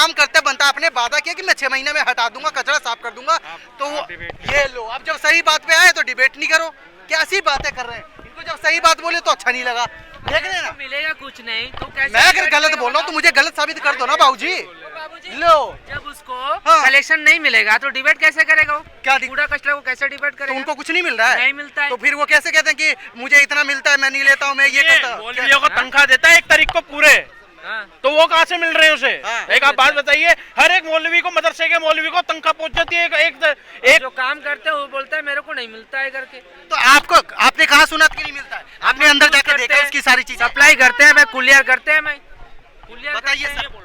काम करते बनता, आपने वादा किया कि मैं 6 महीने में हटा दूंगा, कचरा साफ कर दूंगा, तो ये लो अब जब सही बात पे आए तो डिबेट नहीं करो, कैसी बातें कर रहे हैं। इनको जब सही बात बोले तो अच्छा नहीं लगा, देख रहे ना मिलेगा कुछ नहीं तो कैसे? मैं अगर गलत बोल रहा हूँ तो मुझे गलत साबित कर दो ना बाबूजी। लो जब उसको कलेक्शन नहीं मिलेगा तो डिबेट कैसे करेगा वो? क्या कूड़ा कचरा को कैसे डिबेट करेगा? तो उनको कुछ नहीं मिल रहा है, नहीं मिलता है तो फिर वो कैसे कहते हैं कि मुझे इतना मिलता है मैं नहीं लेता हूँ, मैं ये करता हूँ। मौलवियों को तनख्वाह देता है 1 तारीख को पूरे, तो वो कहाँ से मिल रहे हैं उसे? एक आप बात बताइए, हर एक मौलवी को, मदरसे के मौलवी को तनख्वाह पहुंच जाती है एक जो काम करते हैं वो बोलता है मेरे को नहीं मिलता है करके। तो आपको आपने कहा सुना कि नहीं मिलता है? आपने अंदर जाकर देखा उसकी सारी चीजें? सप्लाई करते हैं, मैं कुलियर करते हैं, मैं कुलियर बताइए करते हैं, सर,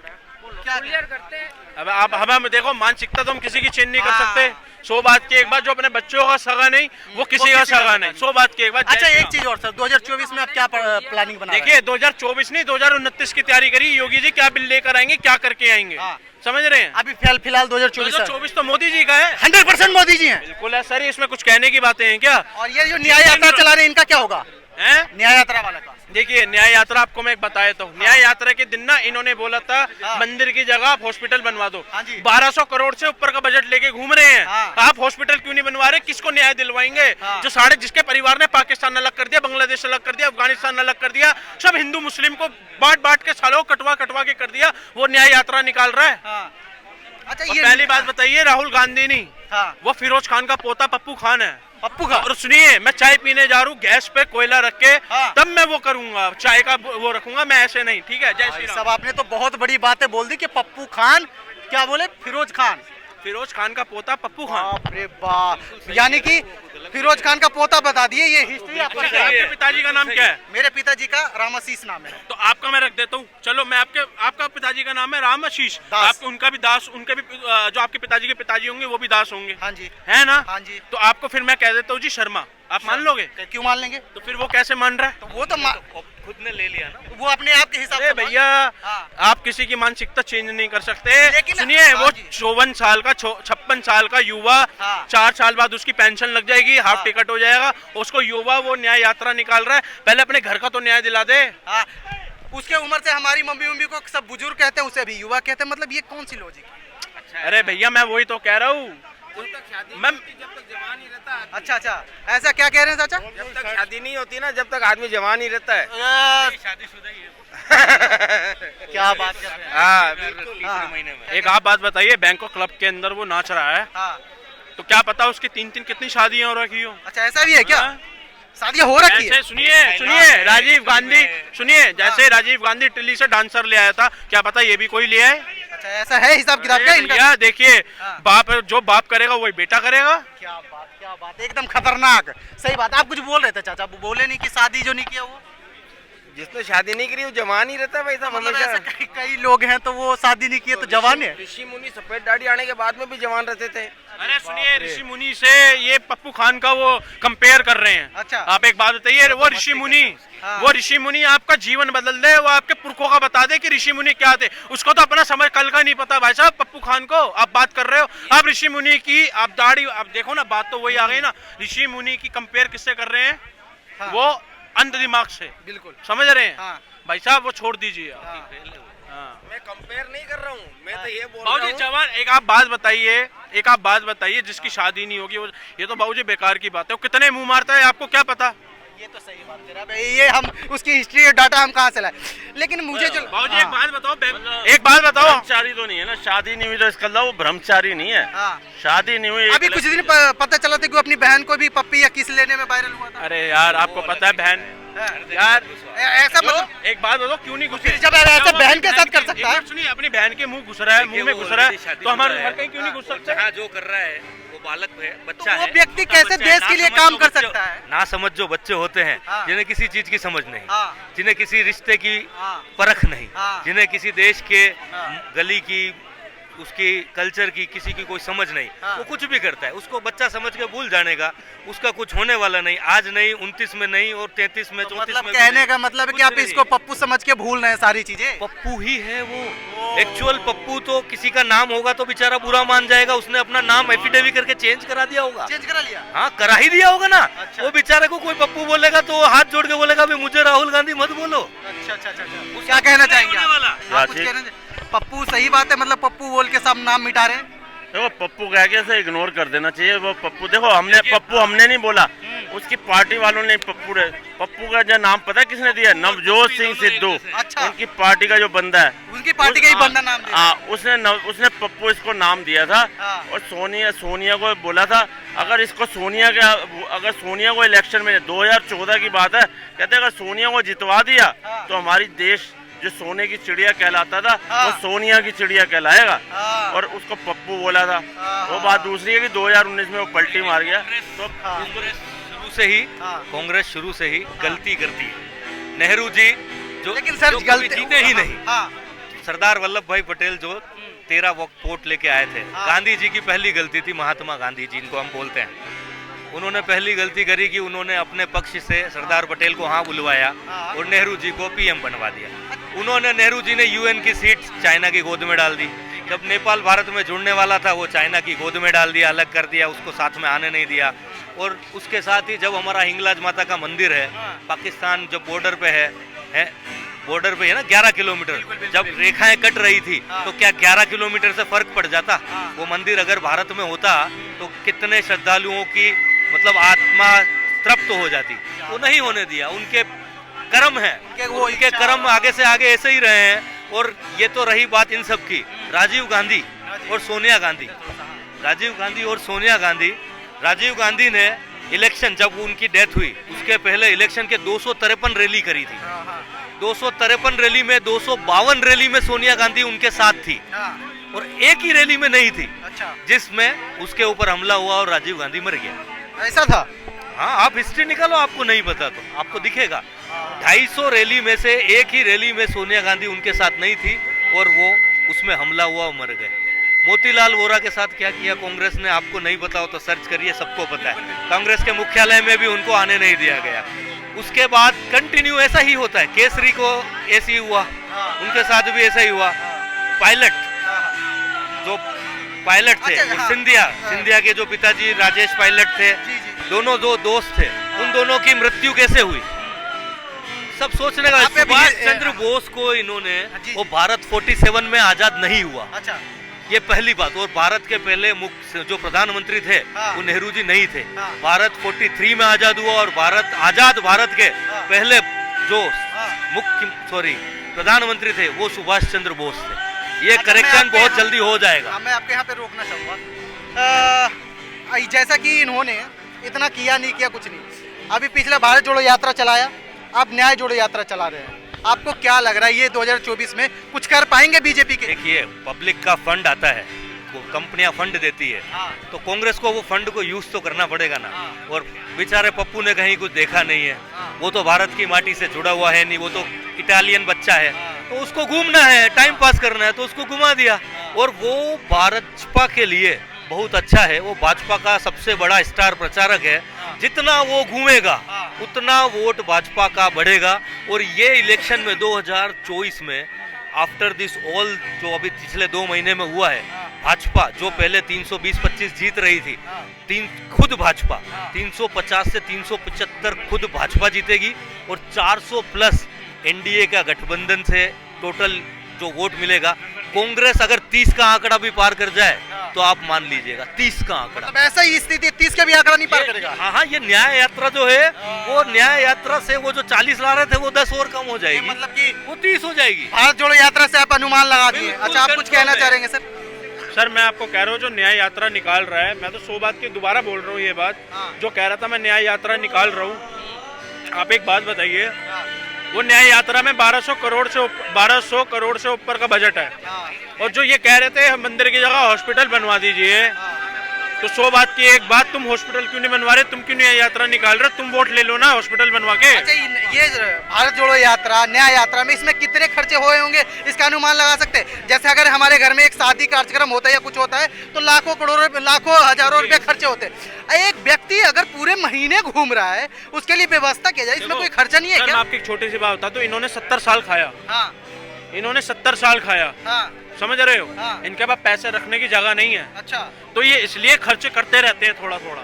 क्या कुलियर करते हैं। अब हम देखो, मानसिकता तो हम किसी की चेंज नहीं कर सकते। 100 बात की एक बात, जो अपने बच्चों का सगा नहीं वो किसी का सगा नहीं, 100 बात की एक बात। अच्छा एक चीज और सर, 2024 में आप क्या प्लानिंग बना रहे हैं? देखिए 2024 नहीं 2029 की तैयारी करी योगी जी, क्या बिल लेकर आएंगे, क्या करके आएंगे, समझ रहे हैं? अभी फिलहाल 2024 तो मोदी जी का है, 100% मोदी जी हैं। बिल्कुल है सर, इसमें कुछ कहने की बातें हैं क्या? और ये जो न्याय यात्रा चला रहे हैं इनका क्या होगा? न्याय यात्रा वाला का देखिए न्याय यात्रा आपको मैं एक बताया तो न्याय यात्रा के दिन ना इन्होंने बोला था मंदिर की जगह आप हॉस्पिटल बनवा दो। 1200 करोड़ से ऊपर का बजट लेके घूम रहे हैं, आप हॉस्पिटल क्यों नहीं बनवा रहे? किसको न्याय दिलवाएंगे? जो साढ़े जिसके परिवार ने पाकिस्तान अलग कर दिया, बांग्लादेश अलग कर दिया, अफगानिस्तान अलग कर दिया, सब हिंदू मुस्लिम को बांट बांट के सालों कटवा कटवा के कर दिया, वो न्याय यात्रा निकाल रहा है। अच्छा ये पहली बात बताइए, राहुल गांधी नहीं, वो फिरोज खान का पोता पप्पू खान है। पप्पू का? और सुनिए, मैं चाय पीने जा रहा हूँ, गैस पे कोयला रख के तब मैं वो करूंगा, चाय का वो रखूंगा, मैं ऐसे नहीं, ठीक है? जय श्री राम। सब आपने तो बहुत बड़ी बातें बोल दी कि पप्पू खान, क्या बोले? फिरोज खान का पोता पप्पू खान। बाप रे बाप, यानी कि फिरोज खान का पोता बता दिए, ये हिस्ट्री आपको। आपके पिताजी का नाम क्या है? मेरे पिताजी का रामाशीष नाम है। तो आपका मैं रख देता हूँ, चलो मैं आपका पिताजी का नाम है रामाशीष, आपके उनका भी दास, उनके भी जो आपके पिताजी के पिताजी होंगे वो भी दास होंगे। हाँ जी, है ना? हाँ जी। तो आपको फिर मैं कह देता हूँ जी शर्मा, आप मान लोगे? क्यों मान लेंगे? तो फिर वो कैसे मान रहा है? तो वो तो खुद ने ले लिया ना, वो अपने आप के हिसाब से। भैया आप किसी की मानसिकता चेंज नहीं कर सकते। सुनिए, वो 54 साल का 56 साल का युवा, 4 साल बाद उसकी पेंशन लग जाएगी, हाफ टिकट हो जाएगा, उसको युवा वो न्याय यात्रा निकाल रहा है, पहले अपने घर का तो न्याय दिला दे। उसके उम्र से हमारी मम्मी को सब बुजुर्ग कहते हैं, उसे अभी युवा कहते हैं, मतलब ये कौन सी लॉजिक है? अरे भैया मैं वही तो कह रहा हूँ, जब तक जवान ही रहता है। अच्छा, ऐसा क्या कह रहे हैं चाचा? जब तक शादी नहीं होती ना, जब तक आदमी जवान ही रहता है। शादीशुदा ही है। क्या बात कर रहे हैं? हाँ, महीने में। एक आप बात बताइए, बैंकॉक क्लब के अंदर वो नाच रहा है, तो क्या पता उसकी 3-3 कितनी शादियां हो रखी हो? अच्छा ऐसा भी है क्या? शादियां हो रखी है? सुनिए राजीव गांधी, सुनिए जैसे राजीव गांधी दिल्ली से डांसर ले आया था, क्या पता ये भी कोई ले आए? अच्छा ऐसा है हिसाब किताब क्या इनका? देखिए जो बाप करेगा वही बेटा करेगा। क्या बात, एकदम खतरनाक। सही बात, आप कुछ बोल रहे थे चाचा, बोले नहीं कि शादी जो नहीं किया वो? जिसने शादी नहीं करी वो जवान ही रहता है भाई साहब, हमेशा। कई लोग हैं तो वो शादी नहीं किए तो जवान है। ऋषि मुनि सफेद दाढ़ी आने के बाद में भी जवान रहते थे। अरे सुनिए, ऋषि मुनि से ये पप्पू खान का वो कंपेयर कर रहे हैं। अच्छा, आप एक बात बताइए, वो ऋषि मुनि आपका जीवन बदल दे, वो आपके पुरखों का बता दे कि ऋषि मुनि क्या थे, उसको तो अपना समझ कल का नहीं पता भाई साहब। पप्पू खान को आप बात कर रहे हो, आप ऋषि मुनि की आप दाढ़ी, आप देखो ना, बात तो वही आ गई ना। ऋषि मुनि की कंपेयर किससे कर रहे हैं? वो अंध दिमाग से, बिल्कुल समझ रहे हैं भाई साहब, वो छोड़ दीजिए। मैं कंपेयर नहीं कर रहा हूँ, मैं तो ये बोल रहा हूँ जवान। एक आप बात बताइए, जिसकी शादी नहीं होगी, ये तो बाबूजी बेकार की बात है, वो कितने मुंह मारता है आपको क्या पता? ये तो सही बात कह रहा है, ये हम उसकी हिस्ट्री और डाटा हम कहाँ से लाए? लेकिन मुझे जो बाबूजी एक बात बताओ, ब्रह्मचारी तो नहीं है ना, शादी नहीं हुई तो इसका वो ब्रह्मचारी नहीं है। शादी नहीं हुई। अभी कुछ दिन पता चला था कि अपनी बहन को भी पप्पी या किस लेने में वायरल हुआ था। अरे यार आपको पता है बहन, यार ऐसा मतलब एक बात बताओ, क्यों नहीं घुसे? जब ऐसा बहन के साथ कर सकता है? सुनिए, अपनी बहन के मुंह घुस रहा है, मुंह में घुस रहा है, तो हमारे घर कहीं क्यों नहीं घुस सकते? जो कर रहा है वो बालक है, बच्चा है। वो व्यक्ति कैसे देश के लिए काम कर सकता है? ना समझ जो बच्चे होते हैं, जिन्हें किसी चीज की समझ नहीं, जिन्हें किसी रिश्ते की परख नहीं, जिन्हें किसी देश के गली की, उसकी कल्चर की किसी की कोई समझ नहीं, वो कुछ भी करता है, उसको बच्चा समझ के भूल जाने का, उसका कुछ होने वाला नहीं, आज नहीं, 29 में नहीं, और 33 में, 34 मतलब में। कहने का मतलब है कि आप इसको पप्पू समझ के भूल रहे हैं सारी चीजें? पप्पू ही है वो, एक्चुअल पप्पू तो किसी का नाम होगा तो बेचारा बुरा मान जाएगा, उसने अपना नाम एफिडेविट करके चेंज करा दिया होगा। चेंज करा लिया? हाँ, करा ही दिया होगा ना। अच्छा। वो बेचारे को कोई पप्पू बोलेगा तो हाथ जोड़ के बोलेगा भी मुझे राहुल गांधी मत बोलो। अच्छा, क्या कहना चाहेंगे? पप्पू सही बात है, मतलब पप्पू बोल के सब नाम मिटा रहे हैं। देखो पप्पू कह के से इग्नोर कर देना चाहिए। वो पप्पू देखो पप्पू हमने नहीं बोला, उसकी पार्टी वालों ने पप्पू का जो नाम पता है किसने दिया? नवजोत सिंह सिद्धू। अच्छा। उनकी पार्टी का जो बंदा है, उनकी पार्टी का ही बंदा नाम दिया। उसने पप्पू इसको नाम दिया था। और सोनिया को बोला था अगर सोनिया को इलेक्शन में 2014 की बात है, कहते अगर सोनिया को जितवा दिया तो हमारी देश जो सोने की चिड़िया कहलाता था वो सोनिया की चिड़िया कहलाएगा। और उसको पप्पू बोला था। वो बात दूसरी है कि 2019 में वो पलटी मार गया। तो कांग्रेस शुरू से ही गलती करती है। नेहरू जी जो लेकिन सर जो गलती जीते ही नहीं। सरदार वल्लभ भाई पटेल जो 13 वोट लेके आए थे। गांधी जी की पहली गलती थी, महात्मा गांधी जी इनको हम बोलते हैं। उन्होंने पहली गलती करी कि उन्होंने अपने पक्ष से सरदार पटेल को हाँ बुलवाया और नेहरू जी को पीएम बनवा दिया। नेहरू जी ने यूएन की सीट चाइना की गोद में डाल दी। जब नेपाल भारत में जुड़ने वाला था वो चाइना की गोद में डाल दिया, अलग कर दिया, उसको साथ में आने नहीं दिया। और उसके साथ ही जब हमारा हिंगलाज माता का मंदिर है, पाकिस्तान जो बॉर्डर पे है बॉर्डर पे है ना 11 किलोमीटर, जब रेखाएं कट रही थी तो क्या 11 किलोमीटर से फर्क पड़ जाता? वो मंदिर अगर भारत में होता तो कितने श्रद्धालुओं की मतलब आत्मा तृप्त हो जाती। वो नहीं होने दिया, उनके कर्म है, उनके कर्म आगे से आगे ऐसे ही रहे हैं। और ये तो रही बात इन सब की, राजीव गांधी और सोनिया गांधी। राजीव गांधी ने इलेक्शन जब उनकी डेथ हुई उसके पहले इलेक्शन के 253 रैली करी थी। 253 रैली में 252 रैली में सोनिया गांधी उनके साथ थी और एक ही रैली में नहीं थी। अच्छा। जिसमें उसके ऊपर हमला हुआ और राजीव गांधी मर गया। ऐसा था? हाँ, आप हिस्ट्री निकालो, आपको नहीं पता तो आपको दिखेगा। 250 रैली में से एक ही रैली में सोनिया गांधी उनके साथ नहीं थी और वो उसमें हमला हुआ और मर गए। मोतीलाल वोरा के साथ क्या किया कांग्रेस ने, आपको नहीं पता हो तो सर्च करिए, सबको पता है। कांग्रेस के मुख्यालय में भी उनको आने नहीं दिया गया। उसके बाद कंटिन्यू ऐसा ही होता है। केसरी को ऐसे ही हुआ, उनके साथ भी ऐसा ही हुआ। जो पायलट थे सिंधिया के जो पिताजी राजेश पायलट थे, दोनों दो दोस्त थे, उन दोनों की मृत्यु कैसे हुई सब सोचने का। सुभाष चंद्र बोस को इन्होंने वो भारत 47 में आजाद नहीं हुआ। अच्छा। ये पहली बात। और भारत के पहले मुख्य जो प्रधानमंत्री थे वो नेहरू जी नहीं थे। भारत 43 में आजाद हुआ और आजाद भारत के पहले जो प्रधानमंत्री थे वो सुभाष चंद्र बोस थे। ये करेक्शन बहुत जल्दी हो जाएगा। मैं आपके यहाँ पे रोकना चाहूँगा। जैसा कि इन्होंने इतना किया नहीं किया कुछ नहीं, अभी पिछले भारत जोड़ो यात्रा चलाया, अब न्याय जोड़ो यात्रा चला रहे हैं। आपको क्या लग रहा है ये 2024 में कुछ कर पाएंगे बीजेपी के? देखिए, पब्लिक का फंड आता है, वो कंपनियां फंड देती है, तो कांग्रेस को वो फंड को यूज तो करना पड़ेगा ना। और बेचारे पप्पू ने कहीं कुछ देखा नहीं है, वो तो भारत की माटी से जुड़ा हुआ है नहीं, वो तो इटालियन बच्चा है, तो उसको घूमना है, टाइम पास करना है, तो उसको घुमा दिया। और वो भाजपा के लिए बहुत अच्छा है, वो भाजपा का सबसे बड़ा स्टार प्रचारक है। जितना वो घूमेगा उतना वोट भाजपा का बढ़ेगा। और ये इलेक्शन में 2024 में आफ्टर दिस ऑल जो अभी पिछले 2 महीने में हुआ है, भाजपा जो पहले 320-25 जीत रही थी, खुद भाजपा 350 से 375 खुद भाजपा जीतेगी। और 400 प्लस एनडीए का गठबंधन से टोटल जो वोट मिलेगा। कांग्रेस अगर 30 का आंकड़ा भी पार कर जाए तो आप मान लीजिएगा 30 का आंकड़ा। मतलब ऐसा ही स्थिति 30 का भी आंकड़ा नहीं पार करेगा। हाँ, ये न्याय यात्रा जो है वो न्याय यात्रा से वो जो 40 ला रहे थे वो 10 और कम हो जाएगी, मतलब कि वो 30 हो जाएगी। भारत जोड़ो यात्रा से आप अनुमान लगा दिए। अच्छा, आप कुछ कहना चाह रहे हैं सर? सर मैं आपको कह रहा हूँ जो न्याय यात्रा निकाल रहा है, मैं तो 100 बात की दोबारा बोल रहा हूँ। ये बात जो कह रहा था मैं न्याय यात्रा निकाल रहा हूँ, आप एक बात बताइए, वो न्याय यात्रा में 1200 करोड़ से ऊपर का बजट है। और जो ये कह रहे थे मंदिर की जगह हॉस्पिटल बनवा दीजिए, तो 100 बात की एक बात, तुम हॉस्पिटल क्यों नहीं बनवा रहे, तुम क्यों न्याय यात्रा निकाल रहे, तुम वोट ले लो ना हॉस्पिटल बनवा के। अच्छा, ये भारत जोड़ो यात्रा न्याय यात्रा में इसमें कितने खर्चे हुए होंगे इसका अनुमान लगा सकते हैं? जैसे अगर हमारे घर में एक शादी कार्यक्रम होता है या कुछ होता है तो लाखों करोड़ों लाखों हजारों रुपए खर्चे होते हैं। एक व्यक्ति अगर पूरे महीने घूम रहा है उसके लिए व्यवस्था किया जाए, इसमें कोई खर्चा नहीं है क्या? मैं आपकी छोटी सी बात बता दूं, इन्होंने 70 साल खाया। इन्होंने 70 साल खाया। समझ रहे हो? इनके पास पैसे रखने की जगह नहीं है। अच्छा। तो ये इसलिए खर्च करते रहते हैं थोड़ा थोड़ा।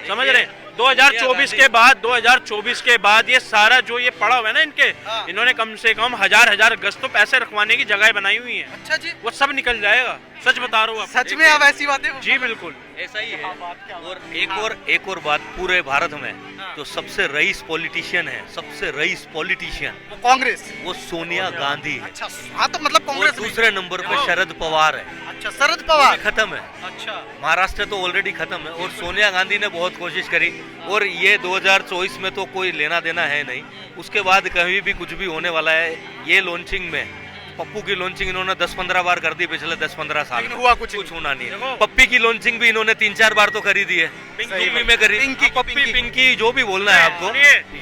समझ रहे हैं? 2024 के बाद ये सारा जो ये पड़ा हुआ है ना इनके, इन्होंने कम से कम हजार गज तो पैसे रखवाने की जगह बनाई हुई है। अच्छा जी, वो सब निकल जाएगा, सच बता रहा हूँ आपको। सच में अब ऐसी बातें? जी बिल्कुल ऐसा ही है। और एक और बात, पूरे भारत में जो सबसे रईस पॉलिटिशियन है, सबसे रईस पॉलिटिशियन वो कांग्रेस, वो सोनिया गांधी है। अच्छा हाँ, तो मतलब और कांग्रेस दूसरे नंबर पे शरद पवार है। अच्छा, शरद पवार खत्म है। अच्छा, महाराष्ट्र तो ऑलरेडी खत्म है। और सोनिया गांधी ने बहुत कोशिश करी, और ये 2024 में तो कोई लेना देना है नहीं, उसके बाद कहीं भी कुछ भी होने वाला है। ये लॉन्चिंग में पप्पू की लॉन्चिंग इन्होंने 10-15 बार कर दी पिछले 10-15 साल में, हुआ कुछ होना नहीं है। पप्पी की लॉन्चिंग भी इन्होंने 3-4 बार तो करी दी है, यूपी में करी, पप्पी पिंकी जो भी बोलना है आपको,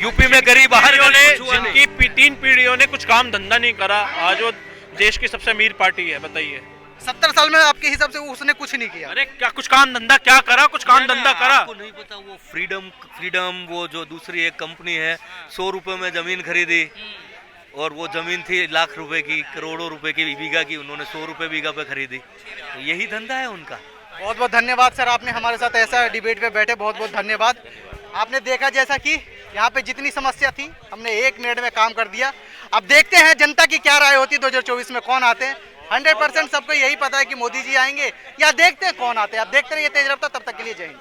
यूपी में करी, बाहर जिनकी 3 पीढ़ियों ने कुछ काम धंधा नहीं करा, आज वो देश की सबसे अमीर पार्टी है। बताइए 70 साल में आपके हिसाब से उसने कुछ नहीं किया? अरे क्या कुछ काम धंधा क्या करा? कुछ काम धंधा करा? आपको नहीं पता, वो फ्रीडम वो जो दूसरी एक कंपनी है, 100 रुपए में जमीन खरीदी, और वो जमीन थी लाख रुपए की, करोड़ों रुपए की बीघा की, उन्होंने 100 रुपए बीघा पे खरीदी। तो यही धंधा है उनका। बहुत बहुत धन्यवाद सर, आपने हमारे साथ ऐसा डिबेट पे बैठे, बहुत बहुत धन्यवाद। आपने देखा जैसा कि यहाँ पे जितनी समस्या थी हमने 1 मिनट में काम कर दिया। अब देखते हैं जनता की क्या राय होती है, 2024 में कौन आते हैं। 100% सबको यही पता है कि मोदी जी आएंगे, या देखते हैं कौन आते हैं। आप देखते रहिए तेज रफ्तार, तब तक के लिए जय हिंद।